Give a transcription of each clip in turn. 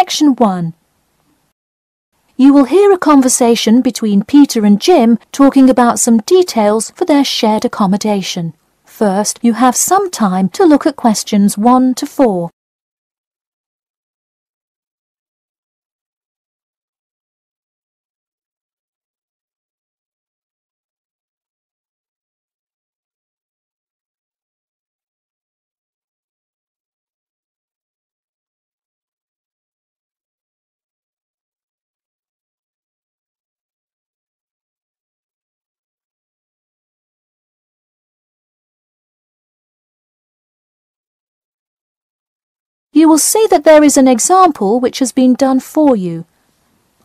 Section 1. You will hear a conversation between Peter and Jim talking about some details for their shared accommodation. First, you have some time to look at questions 1 to 4. You will see that there is an example which has been done for you.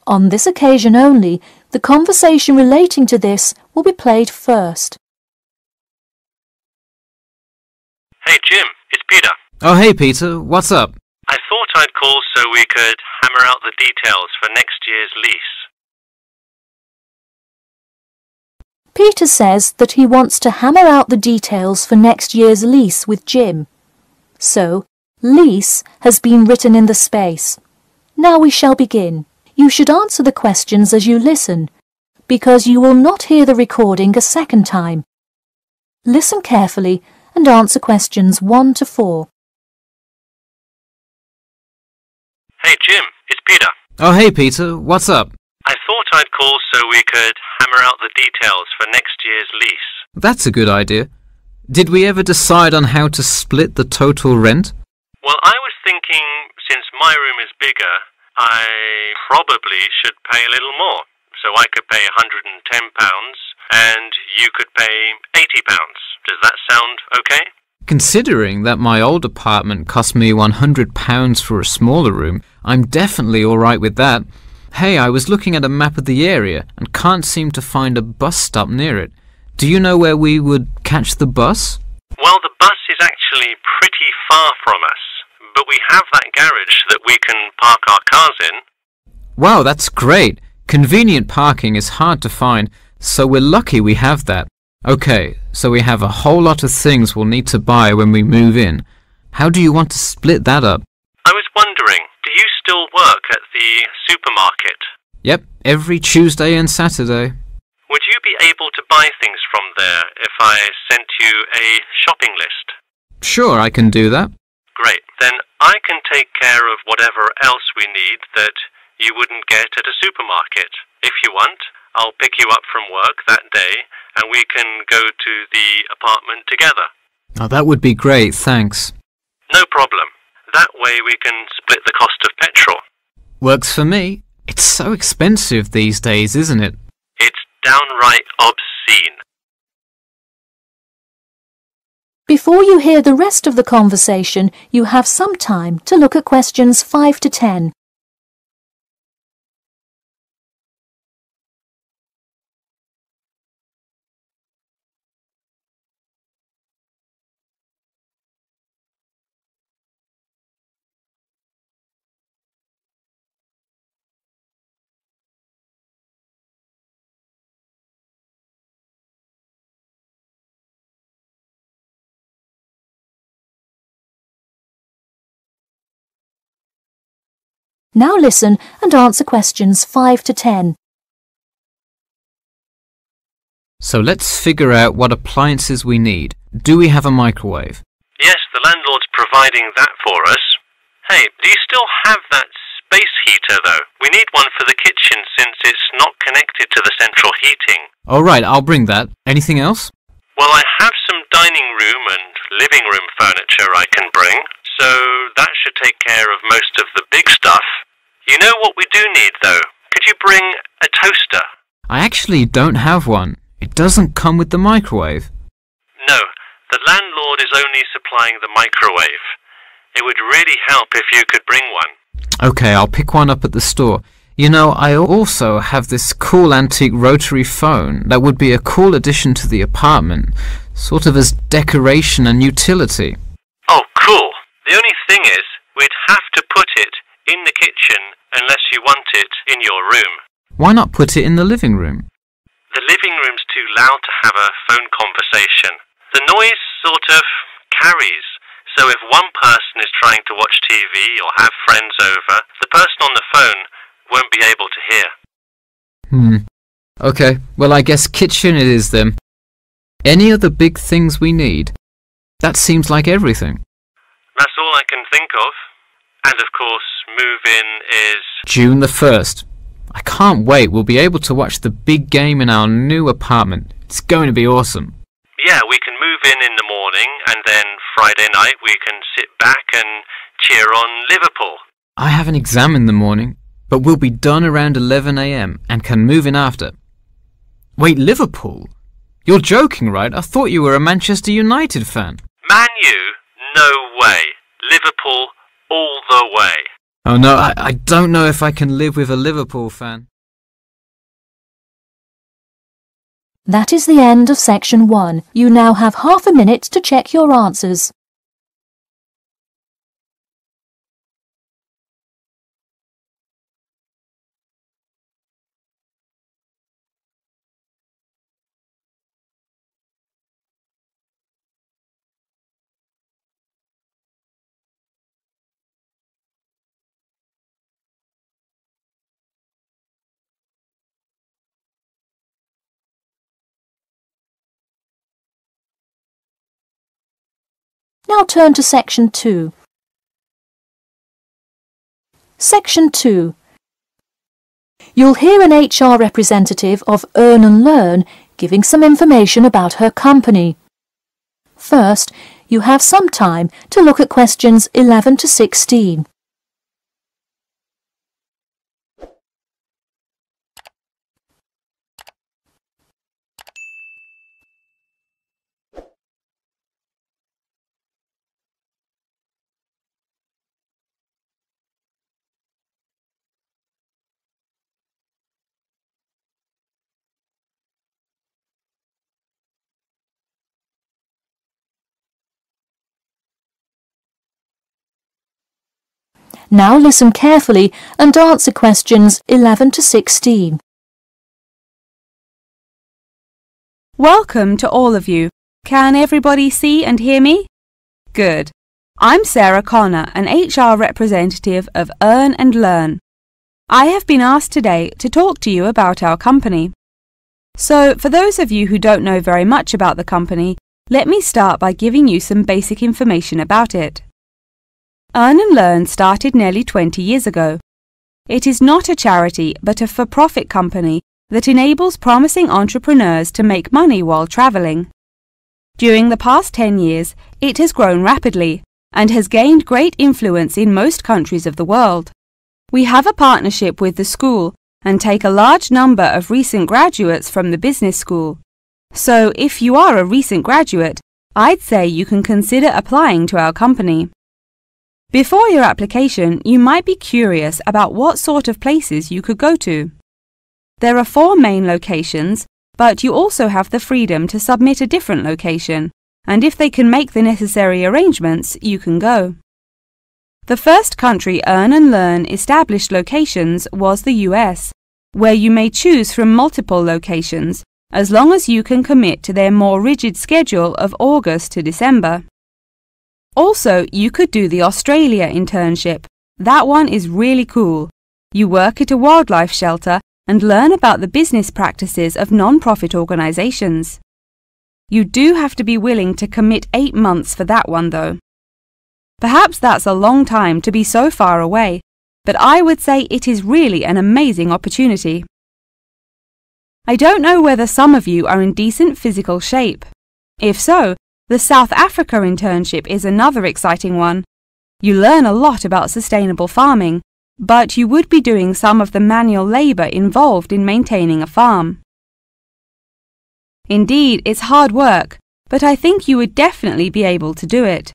On this occasion only, the conversation relating to this will be played first. Hey Jim, it's Peter. Oh hey Peter, what's up? I thought I'd call so we could hammer out the details for next year's lease. Peter says that he wants to hammer out the details for next year's lease with Jim. So, lease has been written in the space. Now we shall begin. You should answer the questions as you listen, because you will not hear the recording a second time. Listen carefully and answer questions 1 to 4. Hey Jim, it's Peter. Oh hey Peter, what's up? I thought I'd call so we could hammer out the details for next year's lease. That's a good idea. Did we ever decide on how to split the total rent? Well, I was thinking, since my room is bigger, I probably should pay a little more. So I could pay £110 and you could pay £80. Does that sound okay? Considering that my old apartment cost me £100 for a smaller room, I'm definitely alright with that. Hey, I was looking at a map of the area and can't seem to find a bus stop near it. Do you know where we would catch the bus? Well, the bus is actually pretty far from us, but we have that garage that we can park our cars in. Wow, that's great. Convenient parking is hard to find, so we're lucky we have that. Okay, so we have a whole lot of things we'll need to buy when we move in. How do you want to split that up? I was wondering, do you still work at the supermarket? Yep, every Tuesday and Saturday. Would you be able to buy things from there if I sent you a shopping list? Sure, I can do that. Great. Then I can take care of whatever else we need that you wouldn't get at a supermarket. If you want, I'll pick you up from work that day and we can go to the apartment together. Oh, that would be great, thanks. No problem. That way we can split the cost of petrol. Works for me. It's so expensive these days, isn't it? It's downright obscene. Before you hear the rest of the conversation, you have some time to look at questions 5 to 10. Now listen and answer questions 5 to 10. So let's figure out what appliances we need. Do we have a microwave? Yes, the landlord's providing that for us. Hey, do you still have that space heater though? We need one for the kitchen since it's not connected to the central heating. Alright, I'll bring that. Anything else? Well, I have some dining room and living room furniture I can bring, so that should take care of most of the big stuff. You know what we do need though? Could you bring a toaster? I actually don't have one. It doesn't come with the microwave. No, the landlord is only supplying the microwave. It would really help if you could bring one. Okay, I'll pick one up at the store. You know, I also have this cool antique rotary phone that would be a cool addition to the apartment, sort of as decoration and utility. Oh, cool. The only thing is, we'd have to put it in the kitchen unless you want it in your room. Why not put it in the living room? The living room's too loud to have a phone conversation. The noise sort of carries, So if one person is trying to watch TV or have friends over, the person on the phone won't be able to hear. Okay, well I guess kitchen it is then. Any other big things we need? That seems like everything. That's all I can think of. And of course, move-in is June the 1st. I can't wait. We'll be able to watch the big game in our new apartment. It's going to be awesome. Yeah, we can move in the morning, and then Friday night we can sit back and cheer on Liverpool. I have an exam in the morning, but we'll be done around 11 a.m. and can move in after. Wait, Liverpool? You're joking, right? I thought you were a Manchester United fan. Man U? No way. Liverpool all the way. Oh no, I don't know if I can live with a Liverpool fan. That is the end of section 1. You now have half a minute to check your answers. Now turn to section 2. Section 2. You'll hear an HR representative of Earn and Learn giving some information about her company. First, you have some time to look at questions 11 to 16. Now listen carefully and answer questions 11 to 16. Welcome to all of you. Can everybody see and hear me? Good. I'm Sarah Connor, an HR representative of Earn and Learn. I have been asked today to talk to you about our company. So, for those of you who don't know very much about the company, let me start by giving you some basic information about it. Earn and Learn started nearly 20 years ago. It is not a charity but a for-profit company that enables promising entrepreneurs to make money while travelling. During the past 10 years, it has grown rapidly and has gained great influence in most countries of the world. We have a partnership with the school and take a large number of recent graduates from the business school. So if you are a recent graduate, I'd say you can consider applying to our company. Before your application, you might be curious about what sort of places you could go to. There are 4 main locations, but you also have the freedom to submit a different location, and if they can make the necessary arrangements, you can go. The first country Earn and Learn established locations was the US, where you may choose from multiple locations, as long as you can commit to their more rigid schedule of August to December. Also, you could do the Australia internship. That one is really cool. You work at a wildlife shelter and learn about the business practices of non-profit organisations. You do have to be willing to commit 8 months for that one though. Perhaps that's a long time to be so far away, but I would say it is really an amazing opportunity. I don't know whether some of you are in decent physical shape. If so, the South Africa internship is another exciting one. You learn a lot about sustainable farming, but you would be doing some of the manual labour involved in maintaining a farm. Indeed, it's hard work, but I think you would definitely be able to do it.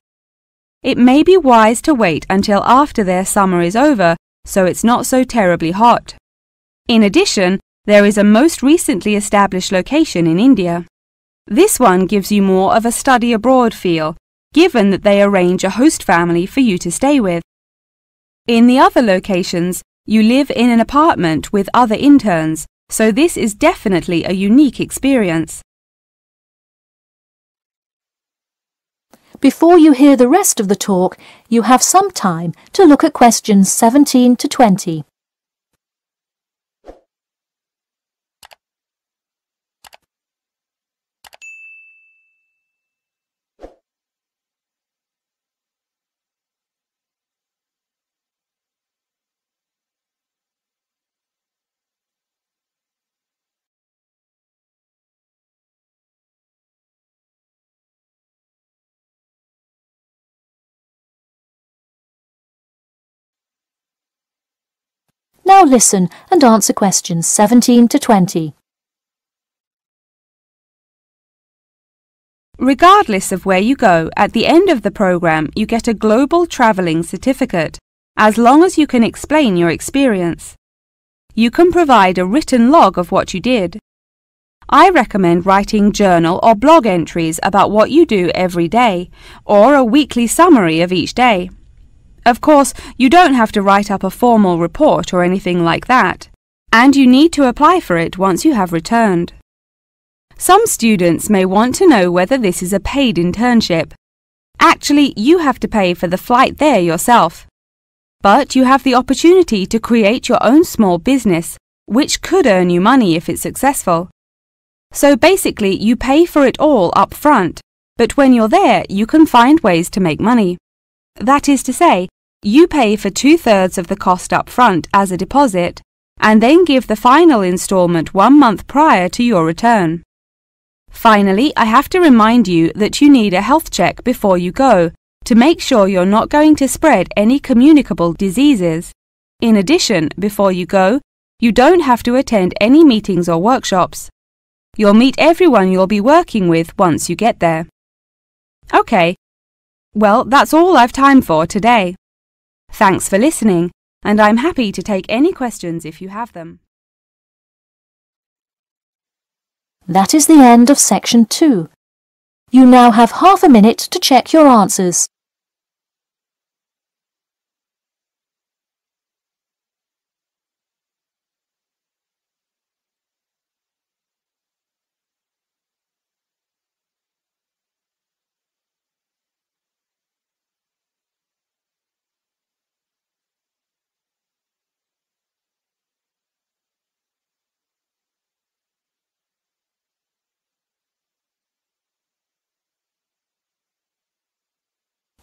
It may be wise to wait until after their summer is over, so it's not so terribly hot. In addition, there is a most recently established location in India. This one gives you more of a study abroad feel, given that they arrange a host family for you to stay with. In the other locations, you live in an apartment with other interns, so this is definitely a unique experience. before you hear the rest of the talk, you have some time to look at questions 17 to 20. Now listen and answer questions 17 to 20. Regardless of where you go, at the end of the program you get a global travelling certificate, as long as you can explain your experience. You can provide a written log of what you did. I recommend writing journal or blog entries about what you do every day, or a weekly summary of each day. Of course, you don't have to write up a formal report or anything like that, and you need to apply for it once you have returned. Some students may want to know whether this is a paid internship. Actually, you have to pay for the flight there yourself. But you have the opportunity to create your own small business, which could earn you money if it's successful. So basically, you pay for it all up front, but when you're there, you can find ways to make money. That is to say, you pay for 2/3 of the cost up front as a deposit, and then give the final instalment 1 month prior to your return. Finally, I have to remind you that you need a health check before you go, to make sure you're not going to spread any communicable diseases. In addition, before you go, you don't have to attend any meetings or workshops. You'll meet everyone you'll be working with once you get there. Okay, well, that's all I've time for today. Thanks for listening, and I'm happy to take any questions if you have them. That is the end of section 2. You now have half a minute to check your answers.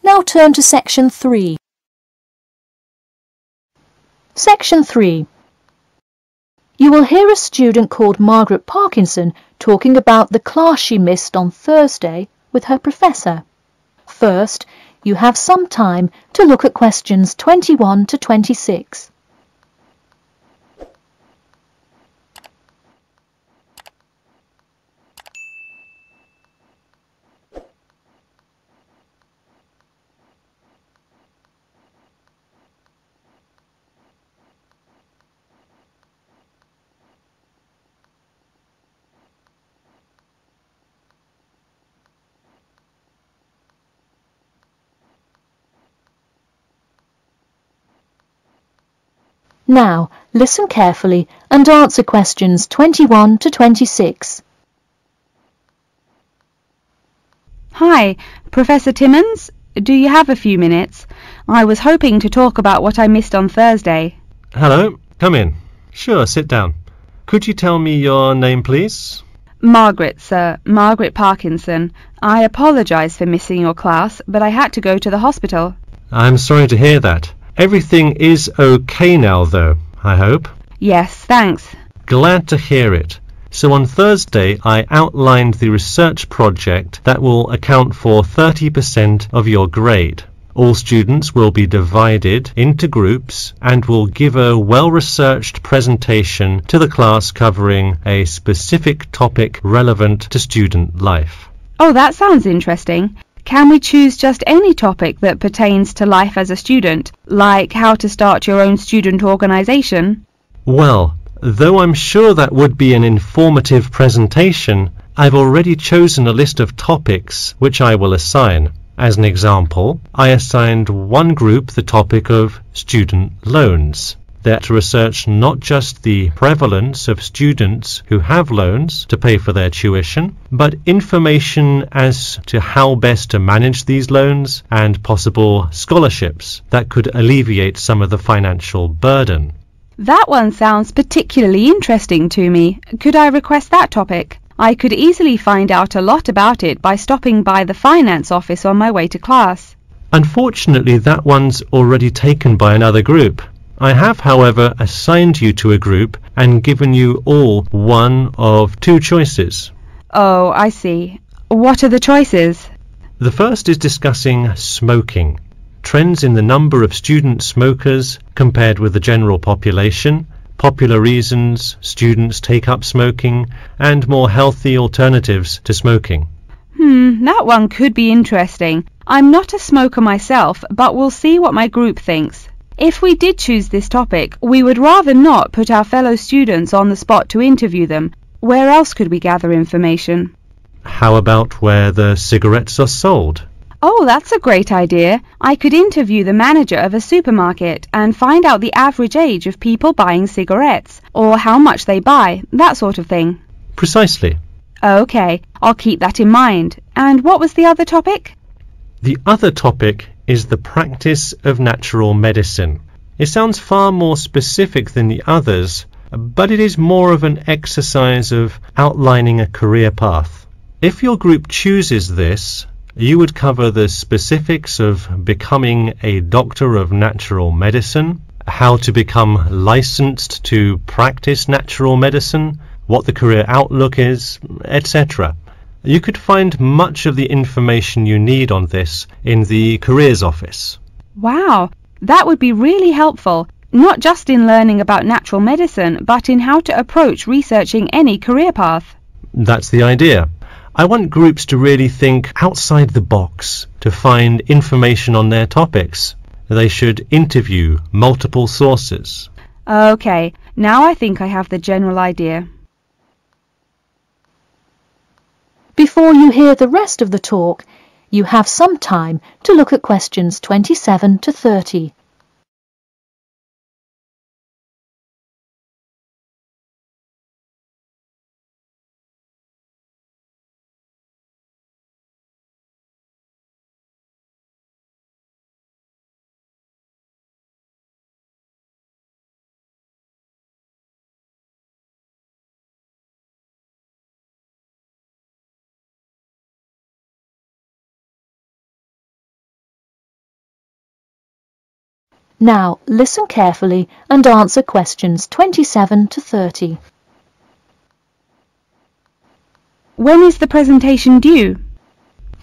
Now turn to section 3. Section 3. You will hear a student called Margaret Parkinson talking about the class she missed on Thursday with her professor. First, you have some time to look at questions 21 to 26. Now, listen carefully and answer questions 21 to 26. Hi, Professor Timmons. Do you have a few minutes? I was hoping to talk about what I missed on Thursday. Hello, come in. Sure, sit down. Could you tell me your name, please? Margaret, sir. Margaret Parkinson. I apologise for missing your class, but I had to go to the hospital. I'm sorry to hear that. Everything is okay now, though, I hope? Yes, thanks. Glad to hear it. So on Thursday, I outlined the research project that will account for 30% of your grade. All students will be divided into groups and will give a well-researched presentation to the class covering a specific topic relevant to student life. Oh, that sounds interesting. Can we choose just any topic that pertains to life as a student, like how to start your own student organisation? Well, though I'm sure that would be an informative presentation, I've already chosen a list of topics which I will assign. As an example, I assigned one group the topic of student loans. They're to research not just the prevalence of students who have loans to pay for their tuition, but information as to how best to manage these loans and possible scholarships that could alleviate some of the financial burden. That one sounds particularly interesting to me. Could I request that topic? I could easily find out a lot about it by stopping by the finance office on my way to class. Unfortunately, that one's already taken by another group. I have, however, assigned you to a group and given you all one of two choices. Oh, I see. What are the choices? The first is discussing smoking, trends in the number of student smokers compared with the general population, popular reasons students take up smoking, and more healthy alternatives to smoking. That one could be interesting. I'm not a smoker myself, but we'll see what my group thinks. If we did choose this topic, we would rather not put our fellow students on the spot to interview them. Where else could we gather information? How about where the cigarettes are sold? Oh, that's a great idea. I could interview the manager of a supermarket and find out the average age of people buying cigarettes, or how much they buy, that sort of thing. Precisely. Okay, I'll keep that in mind. And what was the other topic? The other topic is the practice of natural medicine. It sounds far more specific than the others, but it is more of an exercise of outlining a career path. If your group chooses this, you would cover the specifics of becoming a doctor of natural medicine, how to become licensed to practice natural medicine, what the career outlook is, etc. You could find much of the information you need on this in the careers office. Wow, that would be really helpful, not just in learning about natural medicine, but in how to approach researching any career path. That's the idea. I want groups to really think outside the box to find information on their topics. They should interview multiple sources. Okay, now I think I have the general idea. Before you hear the rest of the talk, you have some time to look at questions 27 to 30. Now listen carefully and answer questions 27 to 30. When is the presentation due?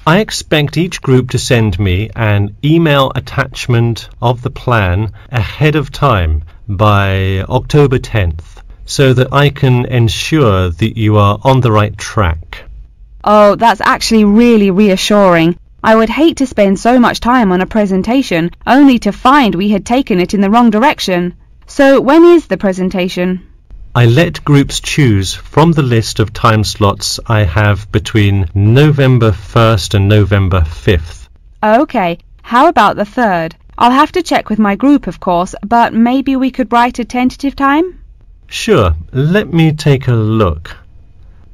I expect each group to send me an email attachment of the plan ahead of time by October 10th, so that I can ensure that you are on the right track. Oh, that's actually really reassuring. I would hate to spend so much time on a presentation only to find we had taken it in the wrong direction. So when is the presentation? I let groups choose from the list of time slots I have between November 1st and November 5th. Okay, how about the 3rd? I'll have to check with my group, of course, but maybe we could write a tentative time? Sure, let me take a look.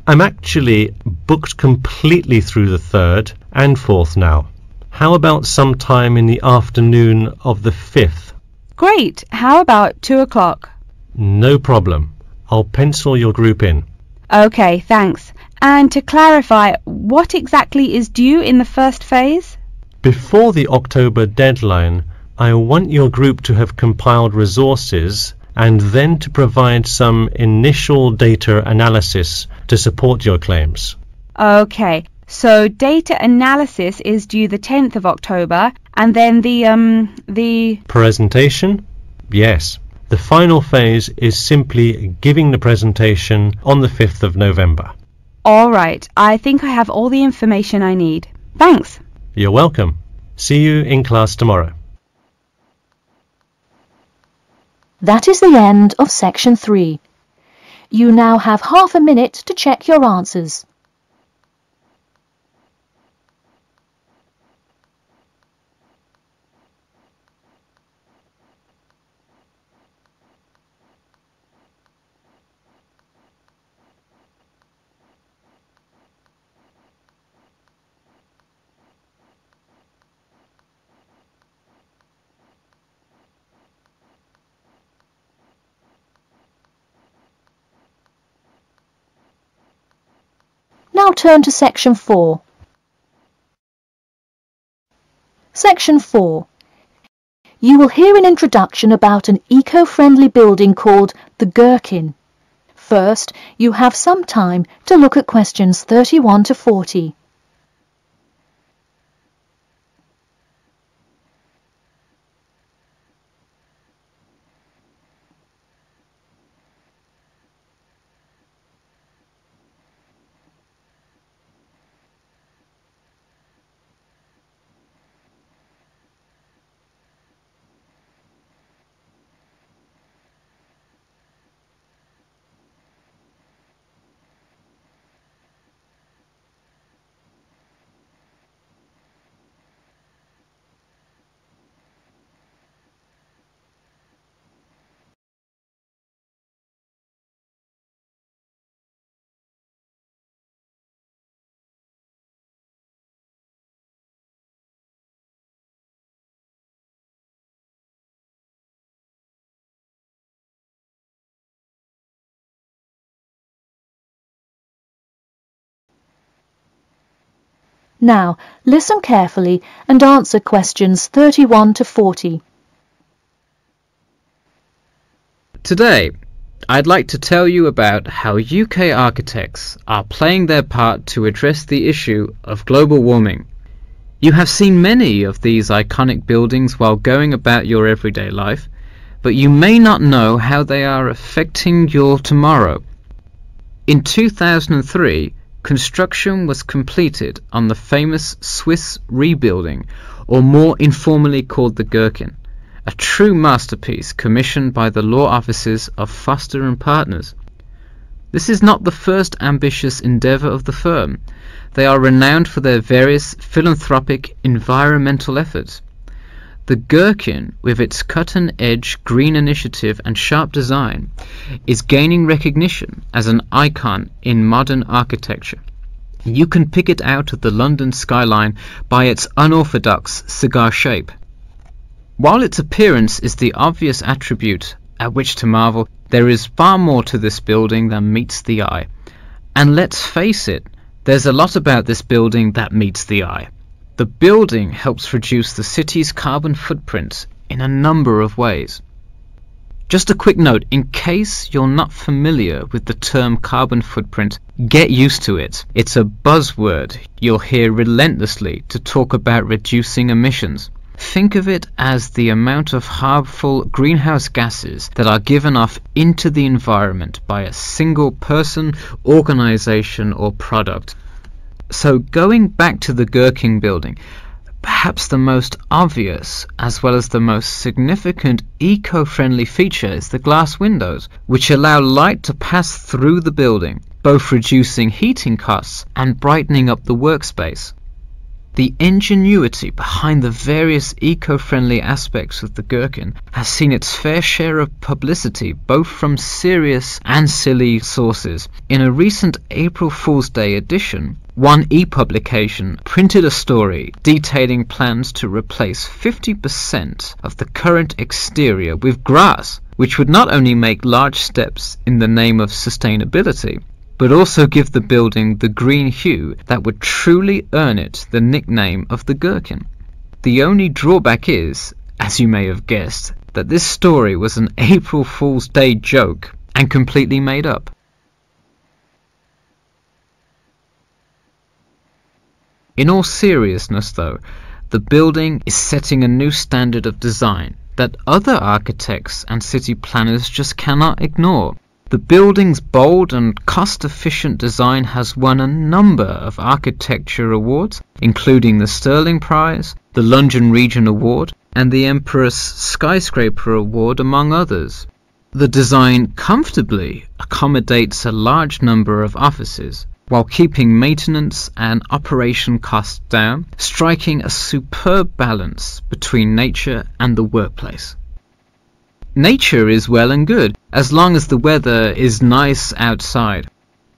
I'm actually booked completely through the 3rd and 4th now. How about sometime in the afternoon of the 5th? Great, how about 2 o'clock? No problem. I'll pencil your group in. Okay, thanks. And to clarify, what exactly is due in the first phase? Before the October deadline, I want your group to have compiled resources and then to provide some initial data analysis to support your claims. Okay, so data analysis is due the 10th of October, and then the Presentation? Yes. The final phase is simply giving the presentation on the 5th of November. All right, I think I have all the information I need. Thanks. You're welcome. See you in class tomorrow. That is the end of section 3. You now have half a minute to check your answers. Now turn to Section 4. Section 4. You will hear an introduction about an eco-friendly building called the Gherkin. First, you have some time to look at questions 31 to 40. Now, listen carefully and answer questions 31 to 40. Today, I'd like to tell you about how UK architects are playing their part to address the issue of global warming. You have seen many of these iconic buildings while going about your everyday life, but you may not know how they are affecting your tomorrow. In 2003, construction was completed on the famous Swiss rebuilding, or more informally called the Gherkin, a true masterpiece commissioned by the law offices of Foster and Partners. This is not the first ambitious endeavour of the firm. They are renowned for their various philanthropic environmental efforts. The Gherkin, with its cut-and-edge green initiative and sharp design, is gaining recognition as an icon in modern architecture. You can pick it out of the London skyline by its unorthodox cigar shape. While its appearance is the obvious attribute at which to marvel, there is far more to this building than meets the eye. And let's face it, there's a lot about this building that meets the eye. The building helps reduce the city's carbon footprint in a number of ways. Just a quick note, in case you're not familiar with the term carbon footprint, get used to it. It's a buzzword you'll hear relentlessly to talk about reducing emissions. Think of it as the amount of harmful greenhouse gases that are given off into the environment by a single person, organization, or product. So going back to the Gherkin building, perhaps the most obvious as well as the most significant eco-friendly feature is the glass windows, which allow light to pass through the building, both reducing heating costs and brightening up the workspace. The ingenuity behind the various eco-friendly aspects of the Gherkin has seen its fair share of publicity, both from serious and silly sources. In a recent April Fool's Day edition, one e-publication printed a story detailing plans to replace 50% of the current exterior with grass, which would not only make large steps in the name of sustainability, but also give the building the green hue that would truly earn it the nickname of the Gherkin. The only drawback is, as you may have guessed, that this story was an April Fool's Day joke and completely made up. In all seriousness though, the building is setting a new standard of design that other architects and city planners just cannot ignore. The building's bold and cost-efficient design has won a number of architecture awards, including the Stirling Prize, the London Region Award, and the Emperor's Skyscraper Award, among others. The design comfortably accommodates a large number of offices, while keeping maintenance and operation costs down, striking a superb balance between nature and the workplace. Nature is well and good, as long as the weather is nice outside.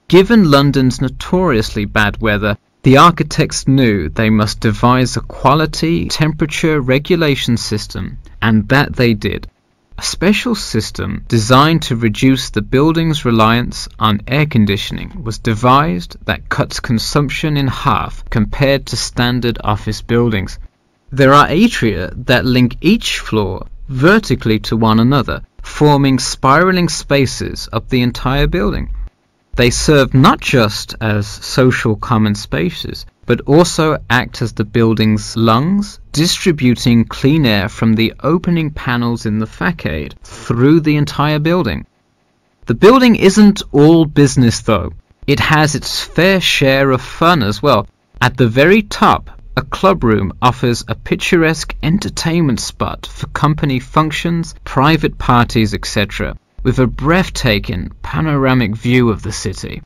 Given London's notoriously bad weather, the architects knew they must devise a quality temperature regulation system, and that they did. A special system designed to reduce the building's reliance on air conditioning was devised that cuts consumption in half compared to standard office buildings. There are atria that link each floor vertically to one another, forming spiraling spaces up the entire building. They serve not just as social common spaces, but also act as the building's lungs, distributing clean air from the opening panels in the facade through the entire building. The building isn't all business though. It has its fair share of fun as well. At the very top, a club room offers a picturesque entertainment spot for company functions, private parties, etc., with a breathtaking panoramic view of the city.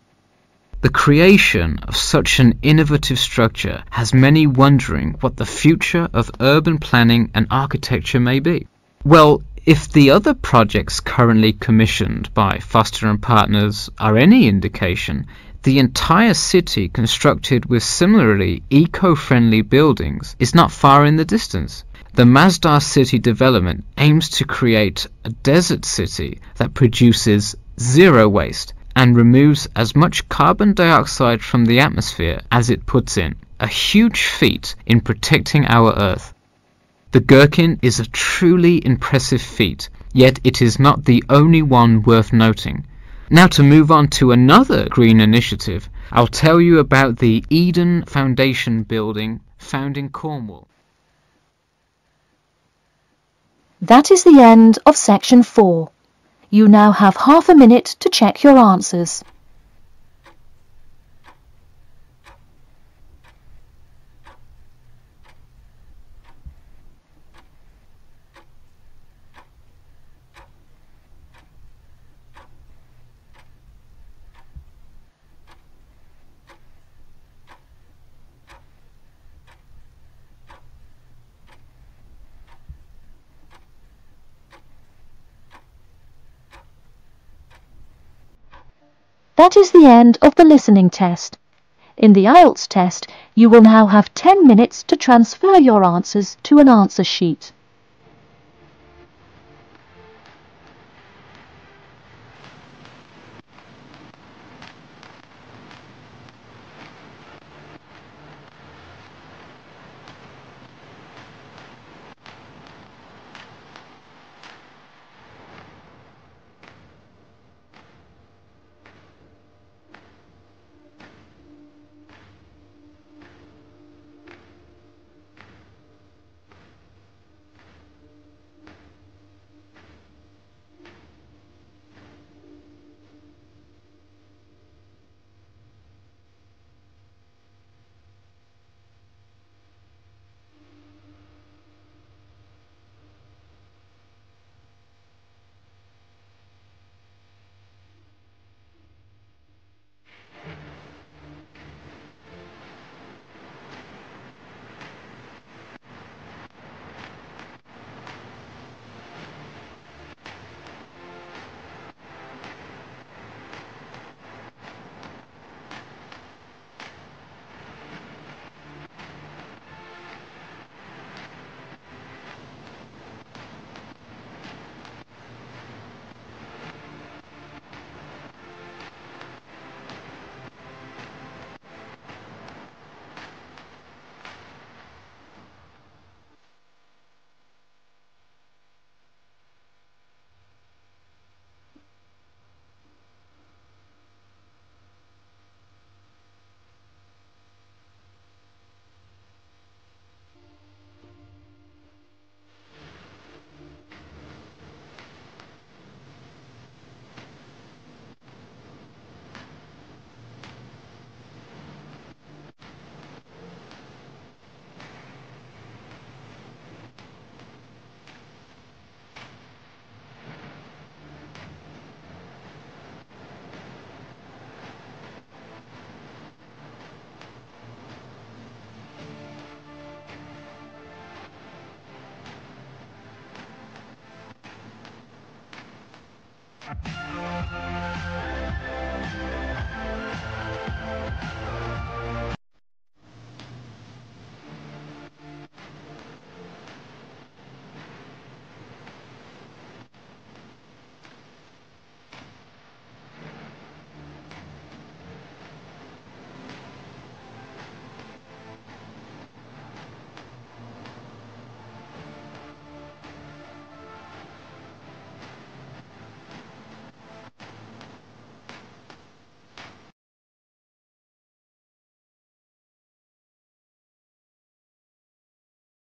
The creation of such an innovative structure has many wondering what the future of urban planning and architecture may be. Well, if the other projects currently commissioned by Foster and Partners are any indication, the entire city constructed with similarly eco-friendly buildings is not far in the distance. The Masdar City development aims to create a desert city that produces zero waste and removes as much carbon dioxide from the atmosphere as it puts in, a huge feat in protecting our Earth. The Gherkin is a truly impressive feat, yet it is not the only one worth noting. Now to move on to another green initiative, I'll tell you about the Eden Foundation building found in Cornwall. That is the end of section 4. You now have half a minute to check your answers. That is the end of the listening test. In the Ielts test, you will now have 10 minutes to transfer your answers to an answer sheet.